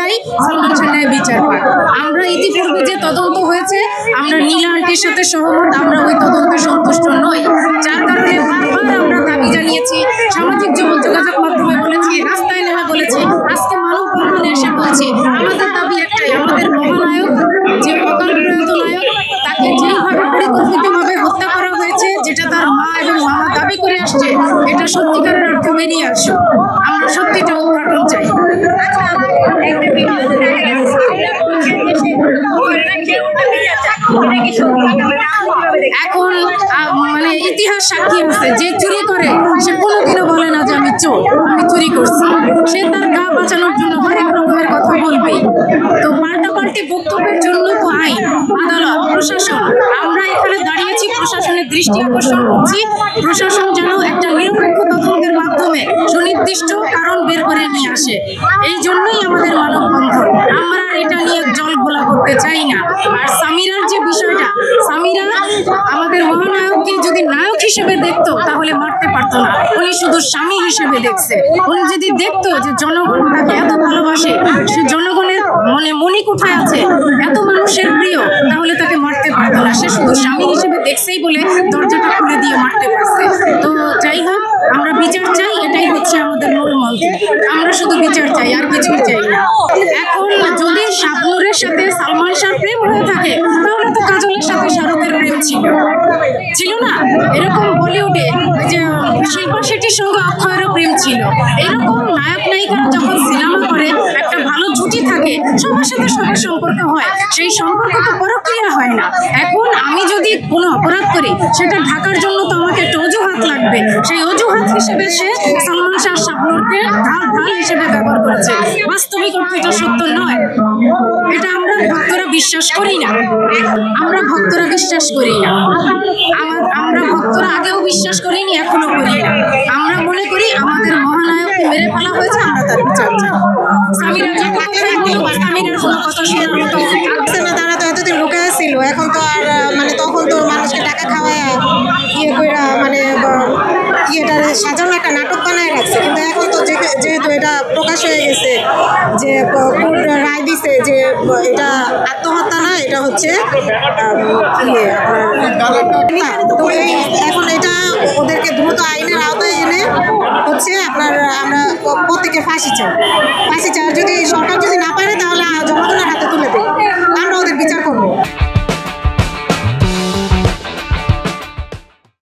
চাই সালমান শাহ ন্যায় বিচার পায়। আমরা ইতিপূর্বে যে তদন্ত হয়েছে আমরা নীলা আন্টির সাথে সহমত, আমরা ওই তদন্তে সন্তুষ্ট নই, যার কারণে বারবার আমরা দাবি জানিয়েছি, সামাজিক যোগাযোগ মাধ্যমে বলেছি, রাস্তায় নেমে বলেছি, আজকে মানববন্ধনে এসে বলছি আমাদের দাবি একটাই, আমাদের মহানায়ক যে অকাল প্রয়াত নায়ক তাকে যেভাবে পরিকল্পিতভাবে হত্যা করা হয়েছে, যেটা তার মা এবং মামা দাবি করে আসছে, এটা সত্যিকারের অর্থে বেরিয়ে আসে। আমরা সত্যিটা উদ্ঘাটন চাই। এখন মানে ইতিহাস সাক্ষী আছে, যে চুরি করে সে কোনোদিনও বলে না যে আমি চোর, আমি চুরি করছি। সে তার গা বাঁচানোর জন্য অনেক রকমের কথা বলবে। তো পাল্টাপাল্টি বক্তব্যের জন্য তো আইন, আদালত, প্রশাসন, আমরা এখানে দাঁড়িয়েছি প্রশাসনের দৃষ্টি আকর্ষণ করছি, প্রশাসন যেন একটা নিরপেক্ষ তদন্তের মাধ্যমে সুনির্দিষ্ট কারণ বের করে নিয়ে আসে। এই জন্যই আমাদের মানববন্ধন। আমরা এটা নিয়ে জল ঘোলা করতে চাই না। আর সামিরার যে বিষয়টা, সামিরা আমাদের মহানায়ককে যদি নায়ক হিসেবে দেখতো তাহলে মারতে পারতো না, উনি শুধু স্বামী হিসেবে দেখছে। উনি যদি দেখতো যে জনগণ তাকে এত ভালোবাসে, সে জনগণের মনে কোথায় আছে, এত মানুষের প্রিয়, তাহলে তাকে মারতে পারতো না। সে শুধু স্বামী হিসেবে দেখছেই বলে দরজাটা খুলে দিয়ে মারতে পারছে। তো যাই হোক, আমরা বিচার চাই, এটাই হচ্ছে আমাদের মূল মন্ত্র। আমরা শুধু বিচার চাই, আর কিছুই চাই না। এখন যদি শাবনূরের সাথে সালমান শাহর প্রেম হয়ে থাকে তাহলে তো কাজলের সাথে শাহরুখের প্রেম ছিল না? এরকম বলিউডে যে শিল্পা শেট্টির সঙ্গে অক্ষয়েরও প্রেম ছিল। এরকম নায়ক নায়িকারা যখন সিনেমা করে একটা ভালো জুটি থাকে, সবার সাথে সবার সম্পর্ক হয়, সেই সম্পর্ক তো পরক্রিয়া হয় না। এখন আমি যদি কোনো অপরাধ করি সেটা ঢাকার জন্য তো আমাকে একটা অজুহাত লাগবে, সেই অজুহাত হিসেবে সে সালমান শাহ শাবনূরকে ঢাল হিসেবে ব্যবহার করেছে। বাস্তবিক অর্থে এটা সত্য নয়, এটা আমরা ভক্তরা বিশ্বাস করি না। আমরা ভক্তরা বিশ্বাস করি না, আমরা ভক্তরা আগেও বিশ্বাস করিনি, এখনো করি না। আমরা মনে করি আমাদের মহানায়ককে মেরে ফেলা হয়েছে, আমরা তার বিচার চাই। সামিরা যে কথাই বলুক, সামিরার কোনো কথা শোনার মতো আসছে না। তারা তো এতদিন লুকে ছিল, এখন তো আর মানে তখন তো মানুষকে টাকা খাওয়ায় ইয়ে করে মানে ইয়েটা সাজানো একটা নাটক বানায় রাখছে। কিন্তু এখন তো যেহেতু এটা প্রকাশ হয়ে গেছে যে কোর্ট রায় দিছে যে এটা আত্মহত্যা না, এটা হচ্ছে তো এখন এটা ওদেরকে দ্রুত আইনের আওতায় এনে হচ্ছে আমরা প্রত্যেকে ফাঁসি চাই। যদি সরকার যদি না পায়